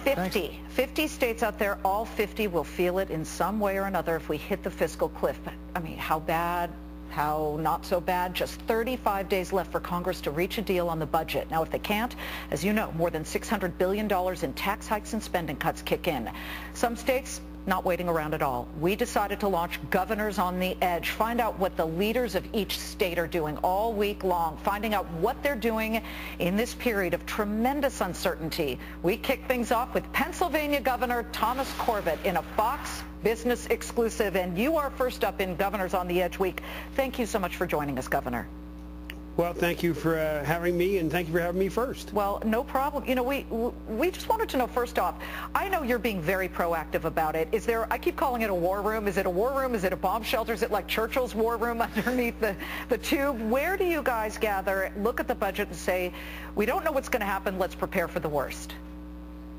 50 states out there, all 50 will feel it in some way or another if we hit the fiscal cliff. But, I mean, how bad, how not so bad? Just 35 days left for Congress to reach a deal on the budget. Now, if they can't, as you know, more than $600 billion in tax hikes and spending cuts kick in. Some states not waiting around at all. We decided to launch Governors on the Edge, find out what the leaders of each state are doing all week long, finding out what they're doing in this period of tremendous uncertainty. We kick things off with Pennsylvania Governor Thomas Corbett in a Fox Business exclusive, and you are first up in Governors on the Edge week. Thank you so much for joining us, Governor. Well, thank you for having me, and thank you for having me first. Well, no problem. You know, we just wanted to know, first off, I know you're being very proactive about it. Is there, I keep calling it a war room. Is it a war room? Is it a bomb shelter? Is it like Churchill's war room underneath the tube? Where do you guys gather, look at the budget and say, we don't know what's going to happen, let's prepare for the worst?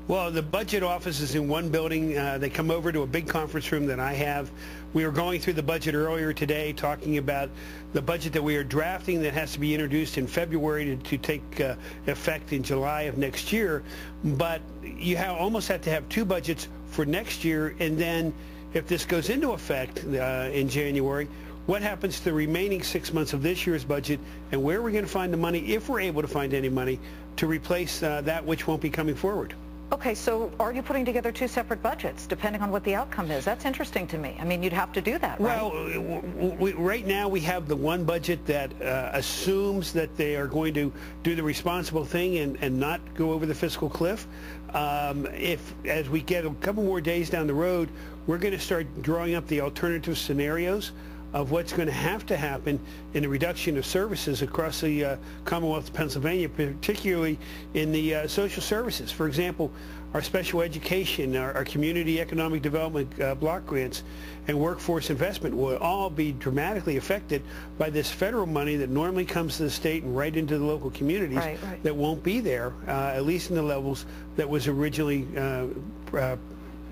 Well, the budget office is in one building. They come over to a big conference room that I have. We were going through the budget earlier today, talking about the budget that we are drafting that has to be introduced in February to take effect in July of next year. But you almost have to have two budgets for next year, and then if this goes into effect in January, what happens to the remaining 6 months of this year's budget, and where are we going to find the money, if we're able to find any money, to replace that which won't be coming forward? Okay, so are you putting together two separate budgets, depending on what the outcome is? That's interesting to me. I mean, you'd have to do that, right? Well, right now we have the one budget that assumes that they are going to do the responsible thing and not go over the fiscal cliff. As we get a couple more days down the road, we're going to start drawing up the alternative scenarios of what's going to happen in the reduction of services across the Commonwealth of Pennsylvania, particularly in the social services. For example, our special education, our community economic development block grants, and workforce investment will all be dramatically affected by this federal money that normally comes to the state and right into the local communities that won't be there, at least in the levels that was originally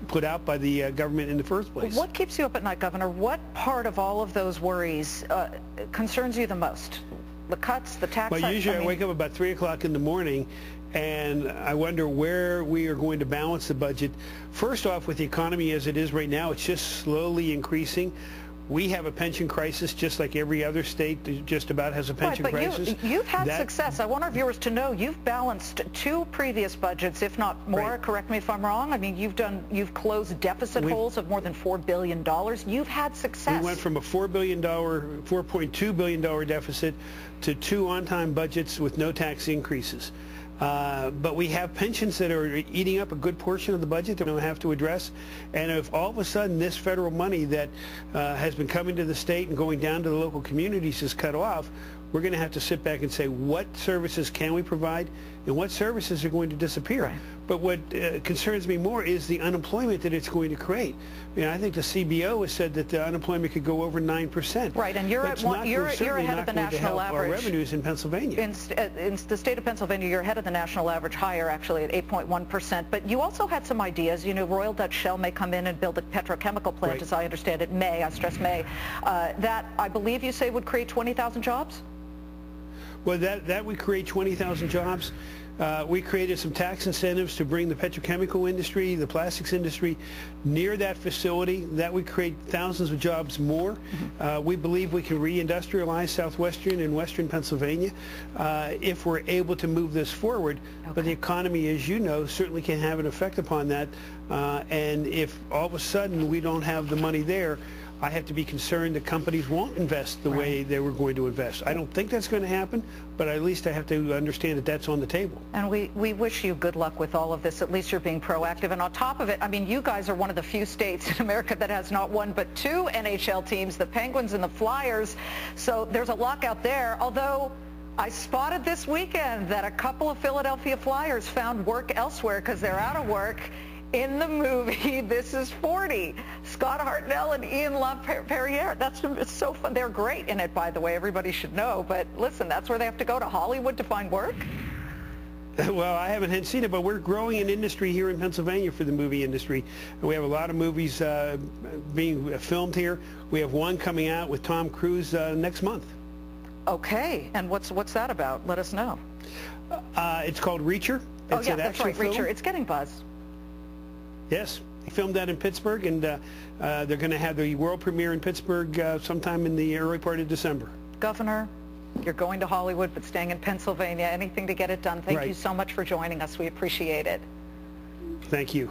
put out by the government in the first place. What keeps you up at night, Governor? What part of all of those worries concerns you the most? The cuts, the tax hikes? Well, usually I wake up about 3 o'clock in the morning and I wonder where we are going to balance the budget. First off, with the economy as it is right now, it's just slowly increasing. We have a pension crisis just like every other state that just about has a pension crisis. You've had success. I want our viewers to know you've balanced two previous budgets, if not more. Correct me if I'm wrong. I mean, you've closed deficit holes of more than $4 billion. You've had success. We went from a $4.2 billion deficit to two on-time budgets with no tax increases. But we have pensions that are eating up a good portion of the budget that we'll have to address. And if all of a sudden this federal money that has been coming to the state and going down to the local communities is cut off, we're going to have to sit back and say, what services can we provide and what services are going to disappear? Right. But what concerns me more is the unemployment that it's going to create. I think the CBO has said that the unemployment could go over 9%. Right, and you're ahead of the national average. Our revenues in Pennsylvania. In the state of Pennsylvania, you're ahead of the national average, higher actually at 8.1%. But you also had some ideas. Royal Dutch Shell may come in and build a petrochemical plant, as I understand it, may, I stress may, that I believe you say would create 20,000 jobs? Well, that would create 20,000 jobs. We created some tax incentives to bring the petrochemical industry, the plastics industry, near that facility. That would create thousands of jobs more. We believe we can reindustrialize southwestern and western Pennsylvania if we're able to move this forward. But the economy, as you know, certainly can have an effect upon that. And if all of a sudden we don't have the money there, I have to be concerned that companies won't invest the way they were going to invest. I don't think that's going to happen, but at least I have to understand that that's on the table. And we wish you good luck with all of this. At least you're being proactive. And on top of it, I mean, you guys are one of the few states in America that has not one but two NHL teams, the Penguins and the Flyers. So there's a lockout there, although I spotted this weekend that a couple of Philadelphia Flyers found work elsewhere because they're out of work. In the movie This Is 40, Scott Hartnell and Ian LaPerriere. It's so fun. They're great in it, by the way. Everybody should know. But listen, that's where they have to go, to Hollywood, to find work? Well, I haven't seen it, but we're growing an industry here in Pennsylvania for the movie industry. We have a lot of movies being filmed here. We have one coming out with Tom Cruise next month. Okay. And what's that about? Let us know. It's called Reacher. That's right, Reacher. It's getting buzz. Yes. They filmed that in Pittsburgh, and they're going to have the world premiere in Pittsburgh sometime in the early part of December. Governor, you're going to Hollywood but staying in Pennsylvania. Anything to get it done. Thank you so much for joining us. We appreciate it. Thank you.